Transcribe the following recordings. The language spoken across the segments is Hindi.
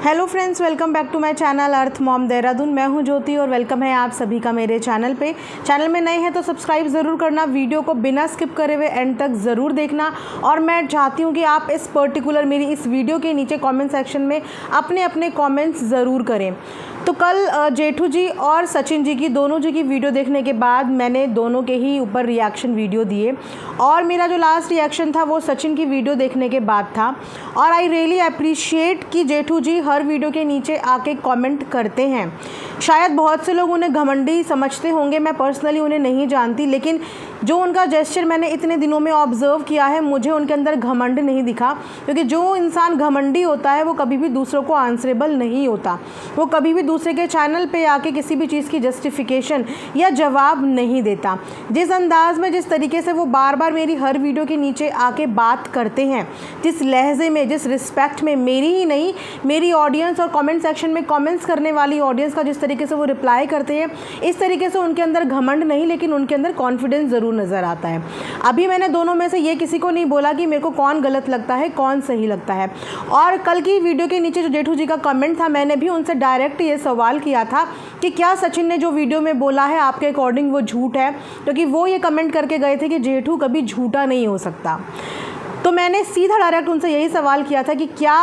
Hello friends, welcome back to my channel earth mom Dehradun. मैं हूं ज्योति और वेलकम है आप सभी का मेरे चैनल पे। चैनल में नए हैं तो सब्सक्राइब ज़रूर करना, वीडियो को बिना स्किप करे हुए एंड तक ज़रूर देखना। और मैं चाहती हूं कि आप इस पर्टिकुलर मेरी इस वीडियो के नीचे कमेंट सेक्शन में अपने अपने कमेंट्स ज़रूर करें। तो कल जेठू जी और सचिन जी की दोनों जी की वीडियो देखने के बाद मैंने दोनों के ही ऊपर रिएक्शन वीडियो दिए और मेरा जो लास्ट रिएक्शन था वो सचिन की वीडियो देखने के बाद था। और आई रियली अप्रिशिएट कि जेठू जी हर वीडियो के नीचे आके कमेंट करते हैं। शायद बहुत से लोग उन्हें घमंडी समझते होंगे, मैं पर्सनली उन्हें नहीं जानती, लेकिन जो उनका जेस्चर मैंने इतने दिनों में ऑब्ज़र्व किया है, मुझे उनके अंदर घमंड नहीं दिखा। क्योंकि जो इंसान घमंडी होता है वो कभी भी दूसरों को आंसरेबल नहीं होता, वो कभी भी दूसरे के चैनल पे आके किसी भी चीज़ की जस्टिफिकेशन या जवाब नहीं देता। जिस अंदाज में, जिस तरीके से वो बार बार मेरी हर वीडियो के नीचे आके बात करते हैं, जिस लहजे में, जिस रिस्पेक्ट में, मेरी ही नहीं मेरी ऑडियंस और कमेंट सेक्शन में कमेंट्स करने वाली ऑडियंस का जिस तरीके से वो रिप्लाई करते हैं, इस तरीके से उनके अंदर घमंड नहीं लेकिन उनके अंदर कॉन्फिडेंस ज़रूर नज़र आता है। अभी मैंने दोनों में से ये किसी को नहीं बोला कि मेरे को कौन गलत लगता है कौन सही लगता है। और कल की वीडियो के नीचे जो जेठू जी का कमेंट था, मैंने भी उनसे डायरेक्ट ये सवाल किया था कि क्या सचिन ने जो वीडियो में बोला है आपके अकॉर्डिंग वो झूठ है, क्योंकि वो ये कमेंट करके गए थे कि जेठू कभी झूठा नहीं हो सकता। तो मैंने सीधा डायरेक्ट उनसे यही सवाल किया था कि क्या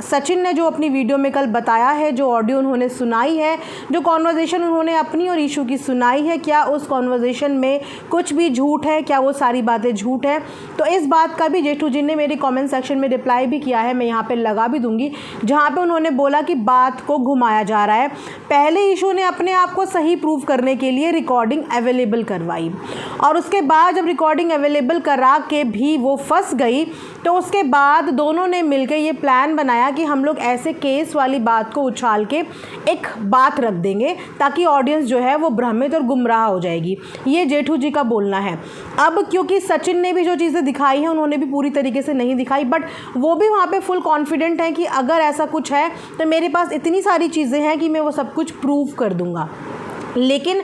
सचिन ने जो अपनी वीडियो में कल बताया है, जो ऑडियो उन्होंने सुनाई है, जो कॉन्वर्जेशन उन्होंने अपनी और इशू की सुनाई है, क्या उस कॉन्वर्जेशन में कुछ भी झूठ है, क्या वो सारी बातें झूठ है। तो इस बात का भी जेठू जी ने मेरे कमेंट सेक्शन में रिप्लाई भी किया है, मैं यहाँ पे लगा भी दूंगी, जहाँ पे उन्होंने बोला कि बात को घुमाया जा रहा है। पहले इशू ने अपने आप को सही प्रूव करने के लिए रिकॉर्डिंग अवेलेबल करवाई और उसके बाद जब रिकॉर्डिंग अवेलेबल करा के भी वो फंस गई, तो उसके बाद दोनों ने मिलकर ये प्लान बनाया कि हम लोग ऐसे केस वाली बात को उछाल के एक बात रख देंगे ताकि ऑडियंस जो है वो भ्रमित और गुमराह हो जाएगी। ये जेठू जी का बोलना है। अब क्योंकि सचिन ने भी जो चीज़ें दिखाई हैं उन्होंने भी पूरी तरीके से नहीं दिखाई, बट वो भी वहाँ पे फुल कॉन्फिडेंट है कि अगर ऐसा कुछ है तो मेरे पास इतनी सारी चीज़ें हैं कि मैं वो सब कुछ प्रूव कर दूँगा। लेकिन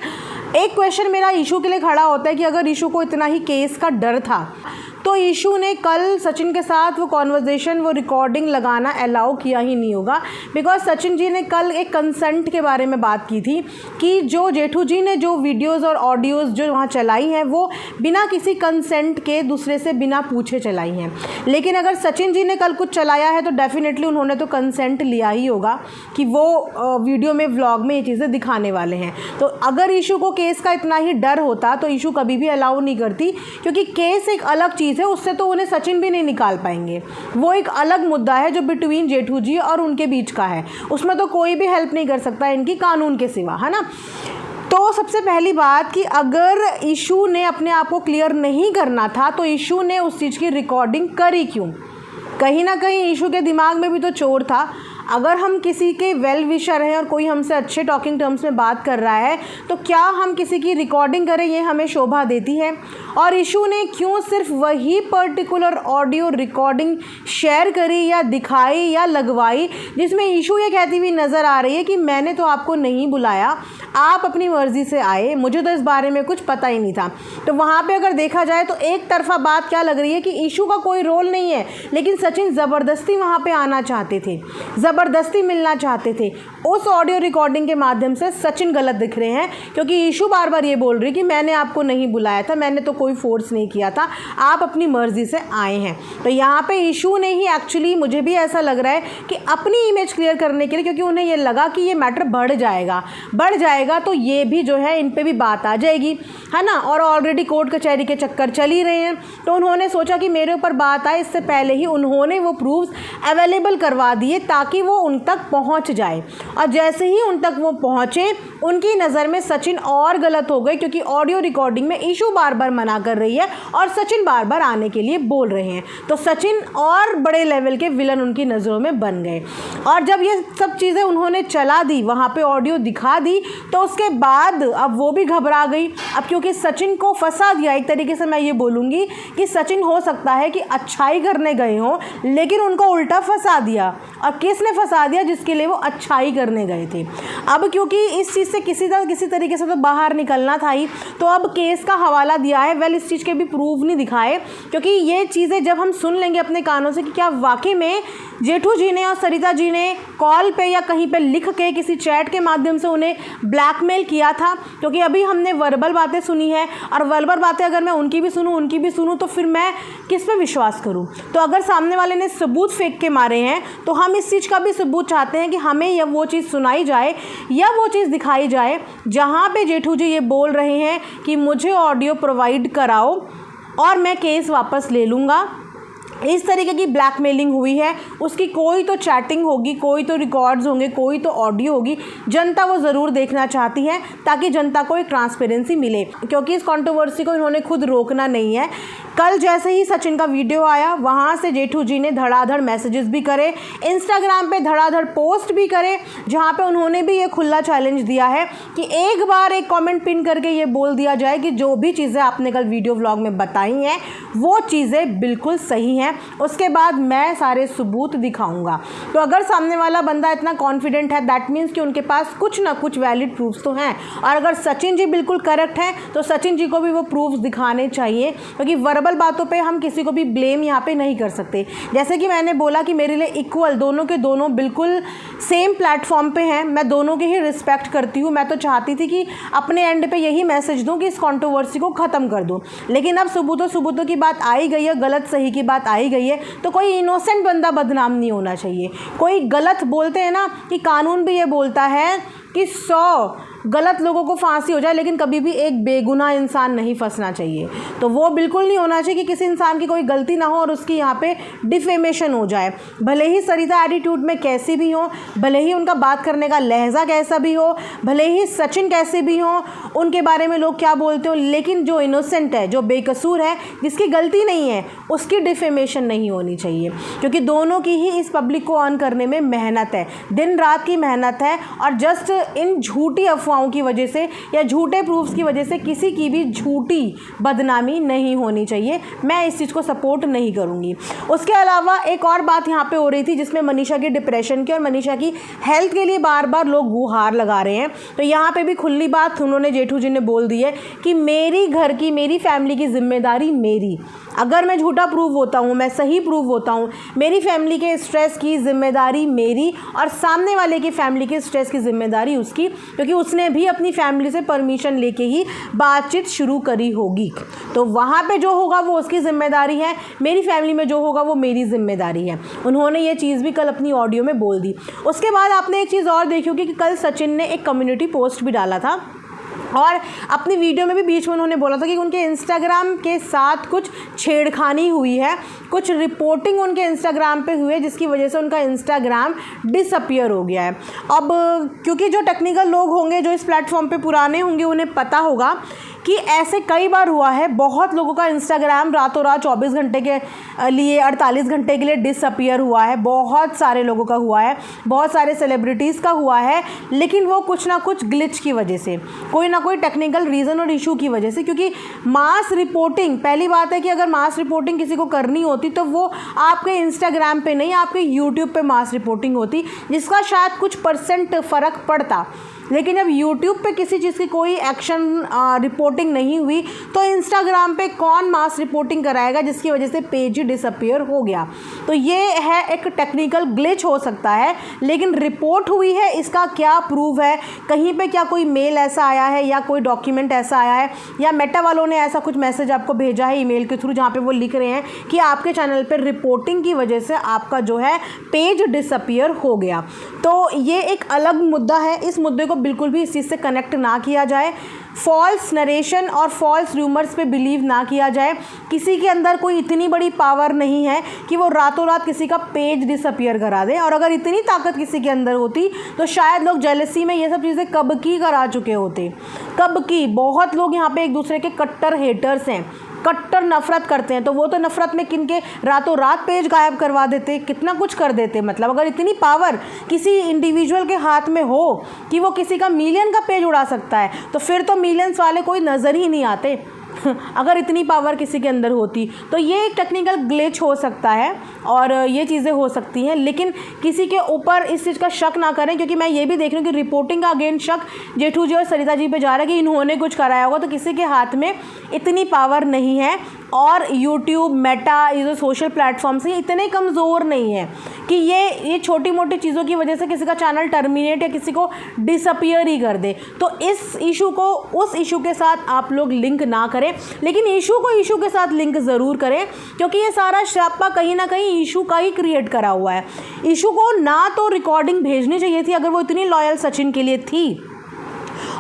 एक क्वेश्चन मेरा इशू के लिए खड़ा होता है कि अगर इशू को इतना ही केस का डर था तो इशू ने कल सचिन के साथ वो कॉन्वर्जेशन, वो रिकॉर्डिंग लगाना अलाउ किया ही नहीं होगा। बिकॉज सचिन जी ने कल एक कंसेंट के बारे में बात की थी कि जो जेठू जी ने जो वीडियोस और ऑडियोज़ जो वहाँ चलाई हैं वो बिना किसी कंसेंट के दूसरे से बिना पूछे चलाई हैं। लेकिन अगर सचिन जी ने कल कुछ चलाया है तो डेफिनेटली उन्होंने तो कंसेंट लिया ही होगा कि वो वीडियो में, व्लॉग में ये चीज़ें दिखाने वाले हैं। तो अगर इशू को केस का इतना ही डर होता तो इशू कभी भी अलाउ नहीं करती, क्योंकि केस एक अलग चीज़ है, उससे तो उन्हें सचिन भी नहीं निकाल पाएंगे। वो एक अलग मुद्दा है जो बिटवीन जेठू जी और उनके बीच का है, उसमें तो कोई भी हेल्प नहीं कर सकता इनकी कानून के सिवा, है ना। तो सबसे पहली बात कि अगर इशू ने अपने आप को क्लियर नहीं करना था तो इशू ने उस चीज़ की रिकॉर्डिंग करी क्यों? कहीं ना कहीं इशू के दिमाग में भी तो चोर था। अगर हम किसी के वेल विशर हैं और कोई हमसे अच्छे टॉकिंग टर्म्स में बात कर रहा है तो क्या हम किसी की रिकॉर्डिंग करें, ये हमें शोभा देती है? और इशू ने क्यों सिर्फ वही पर्टिकुलर ऑडियो रिकॉर्डिंग शेयर करी या दिखाई या लगवाई जिसमें इशू ये कहती हुई नज़र आ रही है कि मैंने तो आपको नहीं बुलाया, आप अपनी मर्ज़ी से आए, मुझे तो इस बारे में कुछ पता ही नहीं था। तो वहाँ पे अगर देखा जाए तो एक तरफा बात क्या लग रही है कि इशू का कोई रोल नहीं है, लेकिन सचिन ज़बरदस्ती वहाँ पे आना चाहते थे, ज़बरदस्ती मिलना चाहते थे। उस ऑडियो रिकॉर्डिंग के माध्यम से सचिन गलत दिख रहे हैं, क्योंकि इशू बार बार ये बोल रही कि मैंने आपको नहीं बुलाया था, मैंने तो कोई फोर्स नहीं किया था, आप अपनी मर्ज़ी से आए हैं। तो यहाँ पे इशू ने ही एक्चुअली, मुझे भी ऐसा लग रहा है कि अपनी इमेज क्लियर करने के लिए, क्योंकि उन्हें ये लगा कि ये मैटर बढ़ जाएगा तो ये भी जो है इन पे भी बात आ जाएगी, है ना। और ऑलरेडी कोर्ट कचहरी के चक्कर चल ही रहे हैं, तो उन्होंने सोचा कि मेरे ऊपर बात आए इससे पहले ही उन्होंने वो प्रूफ्स अवेलेबल करवा दिए ताकि वो उन तक पहुंच जाए। और जैसे ही उन तक वो पहुंचे, उनकी नज़र में सचिन और गलत हो गए, क्योंकि ऑडियो रिकॉर्डिंग में इशू बार बार मना कर रही है और सचिन बार बार आने के लिए बोल रहे हैं। तो सचिन और बड़े लेवल के विलन उनकी नज़रों में बन गए। और जब ये सब चीज़ें उन्होंने चला दी, वहाँ पे ऑडियो दिखा दी, तो उसके बाद अब वो भी घबरा गई। अब क्योंकि सचिन को फंसा दिया, एक तरीके से मैं ये बोलूँगी कि सचिन हो सकता है कि अच्छाई करने गए हों लेकिन उनको उल्टा फंसा दिया। और किसने फंसा दिया जिसके लिए वो अच्छाई करने गए थे। अब क्योंकि इस चीज़ से किसी तरीके से तो बाहर निकलना था ही, तो अब केस का हवाला दिया है। वेल, इस चीज़ के भी प्रूफ नहीं दिखाए, क्योंकि ये चीज़ें जब हम सुन लेंगे अपने कानों से कि क्या वाकई में जेठू जी ने और सरिता जी ने कॉल पे या कहीं पे लिख के किसी चैट के माध्यम से उन्हें ब्लैकमेल किया था, क्योंकि अभी हमने वर्बल बातें सुनी है, और वर्बल बातें अगर मैं उनकी भी सुनूं तो फिर मैं किस पे विश्वास करूं। तो अगर सामने वाले ने सबूत फेंक के मारे हैं, तो हम इस चीज़ का भी सबूत चाहते हैं कि हमें या वो चीज़ सुनाई जाए या वो चीज़ दिखाई जाए जहाँ पे जेठू जी ये बोल रहे हैं कि मुझे ऑडियो प्रोवाइड कराओ और मैं केस वापस ले लूँगा। इस तरीके की ब्लैकमेलिंग हुई है, उसकी कोई तो चैटिंग होगी, कोई तो रिकॉर्ड्स होंगे, कोई तो ऑडियो होगी। जनता वो ज़रूर देखना चाहती है ताकि जनता को एक ट्रांसपेरेंसी मिले, क्योंकि इस कंट्रोवर्सी को इन्होंने खुद रोकना नहीं है। कल जैसे ही सचिन का वीडियो आया, वहाँ से जेठू जी ने धड़ाधड़ मैसेजेस भी करे, इंस्टाग्राम पे धड़ाधड़ पोस्ट भी करे, जहाँ पे उन्होंने भी ये खुला चैलेंज दिया है कि एक बार एक कमेंट पिन करके ये बोल दिया जाए कि जो भी चीज़ें आपने कल वीडियो व्लॉग में बताई हैं वो चीज़ें बिल्कुल सही हैं, उसके बाद मैं सारे सबूत दिखाऊंगा। तो अगर सामने वाला बंदा इतना कॉन्फिडेंट है, दैट मीन्स कि उनके पास कुछ ना कुछ वैलिड प्रूफ्स तो हैं। और अगर सचिन जी बिल्कुल करेक्ट हैं तो सचिन जी को भी वो प्रूफ्स दिखाने चाहिए, क्योंकि वर्बल बातों पे हम किसी को भी ब्लेम यहाँ पे नहीं कर सकते। जैसे कि मैंने बोला कि मेरे लिए इक्वल, दोनों के दोनों बिल्कुल सेम प्लेटफॉर्म पे हैं, मैं दोनों की ही रिस्पेक्ट करती हूँ। मैं तो चाहती थी कि अपने एंड पे यही मैसेज दूँ कि इस कंट्रोवर्सी को ख़त्म कर दूँ, लेकिन अब सबूतों की बात आई गई है, गलत सही की बात आई गई है, तो कोई इनोसेंट बंदा बदनाम नहीं होना चाहिए। कोई गलत, बोलते हैं ना कि कानून भी ये बोलता है कि 100 गलत लोगों को फांसी हो जाए, लेकिन कभी भी एक बेगुनाह इंसान नहीं फंसना चाहिए। तो वो बिल्कुल नहीं होना चाहिए कि किसी इंसान की कोई गलती ना हो और उसकी यहाँ पे डिफेमेशन हो जाए। भले ही सरिता एटीट्यूड में कैसी भी हो, भले ही उनका बात करने का लहजा कैसा भी हो, भले ही सचिन कैसे भी हो, उनके बारे में लोग क्या बोलते हो, लेकिन जो इनोसेंट है, जो बेकसूर है, जिसकी गलती नहीं है, उसकी डिफेमेशन नहीं होनी चाहिए। क्योंकि दोनों की ही इस पब्लिक को ऑन करने में मेहनत है, दिन रात की मेहनत है, और जस्ट इन झूठी अफवाहों की वजह से या झूठे प्रूफ्स की वजह से किसी की भी झूठी बदनामी नहीं होनी चाहिए। मैं इस चीज़ को सपोर्ट नहीं करूँगी। उसके अलावा एक और बात यहाँ पे हो रही थी, जिसमें मनीषा के डिप्रेशन की और मनीषा की हेल्थ के लिए बार बार लोग गुहार लगा रहे हैं। तो यहाँ पे भी खुली बात उन्होंने, जेठू जी ने बोल दी है कि मेरी घर की, मेरी फैमिली की जिम्मेदारी मेरी। अगर मैं झूठा प्रूव होता हूँ, मैं सही प्रूव होता हूँ, मेरी फैमिली के स्ट्रेस की जिम्मेदारी मेरी, और सामने वाले की फैमिली के स्ट्रेस की जिम्मेदारी उसकी, क्योंकि उसने भी अपनी फैमिली से परमिशन लेके ही बातचीत शुरू करी होगी। तो वहाँ पे जो होगा वो उसकी जिम्मेदारी है, मेरी फैमिली में जो होगा वो मेरी जिम्मेदारी है। उन्होंने ये चीज़ भी कल अपनी ऑडियो में बोल दी। उसके बाद आपने एक चीज़ और देखी होगी कि कल सचिन ने एक कम्युनिटी पोस्ट भी डाला था, और अपनी वीडियो में भी बीच में उन्होंने बोला था कि उनके इंस्टाग्राम के साथ कुछ छेड़खानी हुई है, कुछ रिपोर्टिंग उनके इंस्टाग्राम पे हुई है, जिसकी वजह से उनका इंस्टाग्राम डिसअपियर हो गया है। अब क्योंकि जो टेक्निकल लोग होंगे, जो इस प्लेटफॉर्म पे पुराने होंगे, उन्हें पता होगा कि ऐसे कई बार हुआ है। बहुत लोगों का इंस्टाग्राम रातों रात 24 घंटे के लिए, 48 घंटे के लिए डिसअपियर हुआ है। बहुत सारे लोगों का हुआ है, बहुत सारे सेलिब्रिटीज़ का हुआ है, लेकिन वो कुछ ना कुछ ग्लिच की वजह से, कोई ना कोई टेक्निकल रीज़न और इशू की वजह से। क्योंकि मास रिपोर्टिंग, पहली बात है कि अगर मास रिपोर्टिंग किसी को करनी होती तो वो आपके इंस्टाग्राम पे नहीं, आपके यूट्यूब पे मास रिपोर्टिंग होती, जिसका शायद कुछ % फ़र्क पड़ता। लेकिन अब YouTube पे किसी चीज़ की कोई एक्शन रिपोर्टिंग नहीं हुई, तो इंस्टाग्राम पे कौन मास रिपोर्टिंग कराएगा, जिसकी वजह से पेज ही डिसअपियर हो गया। तो ये है एक टेक्निकल ग्लिच हो सकता है, लेकिन रिपोर्ट हुई है, इसका क्या प्रूफ है, कहीं पे क्या कोई मेल ऐसा आया है या कोई डॉक्यूमेंट ऐसा आया है, या मेटा वालों ने ऐसा कुछ मैसेज आपको भेजा है ईमेल के थ्रू, जहाँ पे वो लिख रहे हैं कि आपके चैनल पर रिपोर्टिंग की वजह से आपका जो है पेज डिसअपियर हो गया। तो ये एक अलग मुद्दा है, इस मुद्दे को बिल्कुल भी इस चीज़ से कनेक्ट ना किया जाए। फॉल्स नरेशन और फॉल्स रूमर्स पे बिलीव ना किया जाए। किसी के अंदर कोई इतनी बड़ी पावर नहीं है कि वो रातों रात किसी का पेज डिसअपियर करा दे, और अगर इतनी ताकत किसी के अंदर होती तो शायद लोग जेलसी में ये सब चीज़ें कब की करा चुके होते, कब की। बहुत लोग यहाँ पे एक दूसरे के कट्टर हेटर्स हैं, कट्टर नफरत करते हैं, तो वो तो नफरत में किनके रातों रात पेज गायब करवा देते, कितना कुछ कर देते। मतलब अगर इतनी पावर किसी इंडिविजुअल के हाथ में हो कि वो किसी का मिलियन का पेज उड़ा सकता है, तो फिर तो मिलियंस वाले कोई नज़र ही नहीं आते। अगर इतनी पावर किसी के अंदर होती तो ये एक टेक्निकल ग्लिच हो सकता है और ये चीज़ें हो सकती हैं, लेकिन किसी के ऊपर इस चीज़ का शक ना करें, क्योंकि मैं ये भी देख रही हूँ कि रिपोर्टिंग का अगेन शक जेठू जी और सरिता जी पे जा रहा है कि इन्होंने कुछ कराया होगा। तो किसी के हाथ में इतनी पावर नहीं है और यूट्यूब, मेटा, ये जो सोशल प्लेटफॉर्म्स हैं इतने कमज़ोर नहीं है कि ये छोटी मोटी चीज़ों की वजह से किसी का चैनल टर्मिनेट या किसी को डिसअपियर ही कर दे। तो इस इशू को उस इशू के साथ आप लोग लिंक ना करें, लेकिन इशू को इशू के साथ लिंक ज़रूर करें, क्योंकि ये सारा श्रापा कहीं ना कहीं इशू का ही क्रिएट करा हुआ है। इशू को ना तो रिकॉर्डिंग भेजनी चाहिए थी अगर वो इतनी लॉयल सचिन के लिए थी,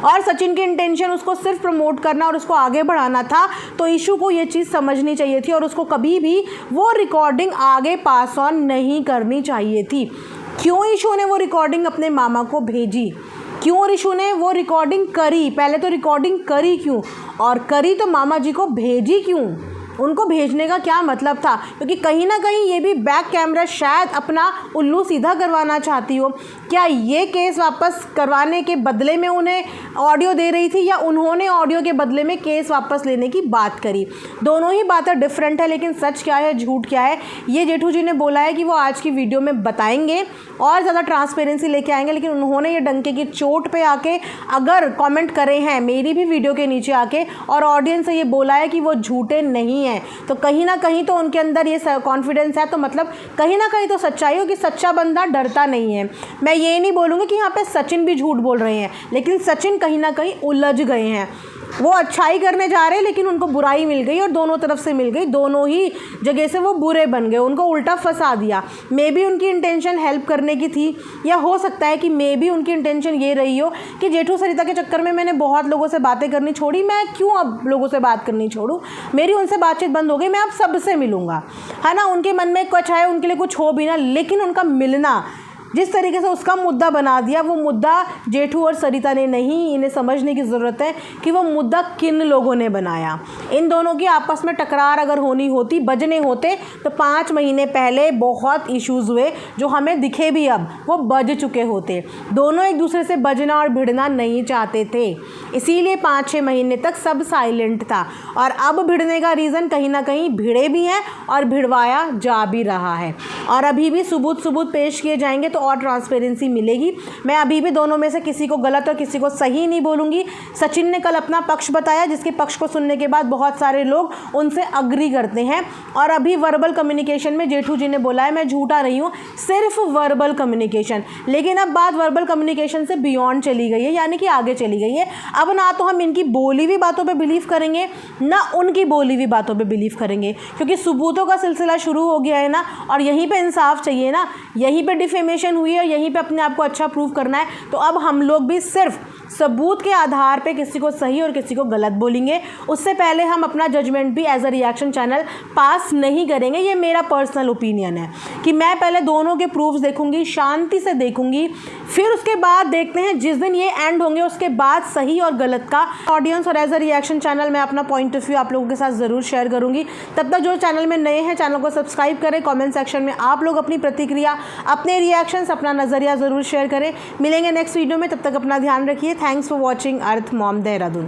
और सचिन की इंटेंशन उसको सिर्फ प्रमोट करना और उसको आगे बढ़ाना था, तो इशू को ये चीज़ समझनी चाहिए थी और उसको कभी भी वो रिकॉर्डिंग आगे पास ऑन नहीं करनी चाहिए थी। क्यों इशू ने वो रिकॉर्डिंग अपने मामा को भेजी, क्यों इशू ने वो रिकॉर्डिंग करी, पहले तो रिकॉर्डिंग करी क्यों, और करी तो मामा जी को भेजी क्यों, उनको भेजने का क्या मतलब था? क्योंकि कहीं ना कहीं ये भी बैक कैमरा शायद अपना उल्लू सीधा करवाना चाहती हो। क्या ये केस वापस करवाने के बदले में उन्हें ऑडियो दे रही थी, या उन्होंने ऑडियो के बदले में केस वापस लेने की बात करी? दोनों ही बातें डिफरेंट है, लेकिन सच क्या है झूठ क्या है ये जेठू जी ने बोला है कि वो आज की वीडियो में बताएंगे और ज़्यादा ट्रांसपेरेंसी लेके आएंगे। लेकिन उन्होंने ये डंके की चोट पे आके अगर कमेंट करे हैं मेरी भी वीडियो के नीचे आके और ऑडियंस से ये बोला है कि वो झूठे नहीं हैं, तो कहीं ना कहीं तो उनके अंदर ये कॉन्फिडेंस है, तो मतलब कहीं ना कहीं तो सच्चाई हो कि सच्चा बंदा डरता नहीं है। मैं ये नहीं बोलूँगी कि यहाँ पे सचिन भी झूठ बोल रहे हैं, लेकिन सचिन कहीं ना कहीं उलझ गए हैं। वो अच्छाई करने जा रहे हैं लेकिन उनको बुराई मिल गई और दोनों तरफ से मिल गई, दोनों ही जगह से वो बुरे बन गए, उनको उल्टा फंसा दिया। मे बी उनकी इंटेंशन हेल्प करने की थी, या हो सकता है कि मे बी उनकी इंटेंशन ये रही हो कि जेठू सरिता के चक्कर में मैंने बहुत लोगों से बातें करनी छोड़ी, मैं क्यों अब लोगों से बात करनी छोड़ूं, मेरी उनसे बातचीत बंद हो गई, मैं अब सबसे मिलूँगा, है ना। उनके मन में कुछ है, उनके लिए कुछ हो भी ना, लेकिन उनका मिलना जिस तरीके से उसका मुद्दा बना दिया, वो मुद्दा जेठू और सरिता ने नहीं, इन्हें समझने की ज़रूरत है कि वो मुद्दा किन लोगों ने बनाया। इन दोनों की आपस में टकरार अगर होनी होती, बजने होते, तो 5 महीने पहले बहुत इश्यूज़ हुए जो हमें दिखे भी, अब वो बज चुके होते। दोनों एक दूसरे से बजना और भिड़ना नहीं चाहते थे, इसीलिए 5-6 महीने तक सब साइलेंट था। और अब भिड़ने का रीज़न कहीं ना कहीं भिड़े भी हैं और भिड़वाया जा भी रहा है, और अभी भी सबूत पेश किए जाएंगे तो और ट्रांसपेरेंसी मिलेगी। मैं अभी भी दोनों में से किसी को गलत और किसी को सही नहीं बोलूँगी। सचिन ने कल अपना पक्ष बताया, जिसके पक्ष को सुनने के बाद बहुत सारे लोग उनसे अग्री करते हैं, और अभी वर्बल कम्युनिकेशन में जेठू जी ने बोला है, मैं झूठा नहीं हूँ, सिर्फ वर्बल कम्युनिकेशन। लेकिन अब बात वर्बल कम्युनिकेशन से बियॉन्ड चली गई है, यानी कि आगे चली गई है। अब ना तो हम इनकी बोली हुई बातों पर बिलीव करेंगे, ना उनकी बोली हुई बातों पर बिलीव करेंगे, क्योंकि सबूतों का सिलसिला शुरू हो गया है ना, और यहीं पर इंसाफ चाहिए ना, यहीं पर डिफेमेशन हुई है, यहीं पे अपने आप को अच्छा प्रूव करना है। तो अब हम लोग भी सिर्फ सबूत के आधार पे किसी को सही और किसी को गलत बोलेंगे। उससे पहले हम अपना जजमेंट भी एज अ रिएक्शन चैनल पास नहीं करेंगे। ये मेरा पर्सनल ओपिनियन है कि मैं पहले दोनों के प्रूफ्स देखूंगी, शांति से देखूंगी, फिर उसके बाद देखते हैं जिस दिन ये एंड होंगे उसके बाद सही और गलत का ऑडियंस और एज अ रिएक्शन चैनल मैं अपना पॉइंट ऑफ व्यू आप लोगों के साथ ज़रूर शेयर करूँगी। तब तक जो चैनल में नए हैं चैनल को सब्सक्राइब करें, कॉमेंट सेक्शन में आप लोग अपनी प्रतिक्रिया, अपने रिएक्शंस, अपना नज़रिया ज़रूर शेयर करें। मिलेंगे नेक्स्ट वीडियो में, तब तक अपना ध्यान रखिए। Thanks for watching earth mom Dehradun.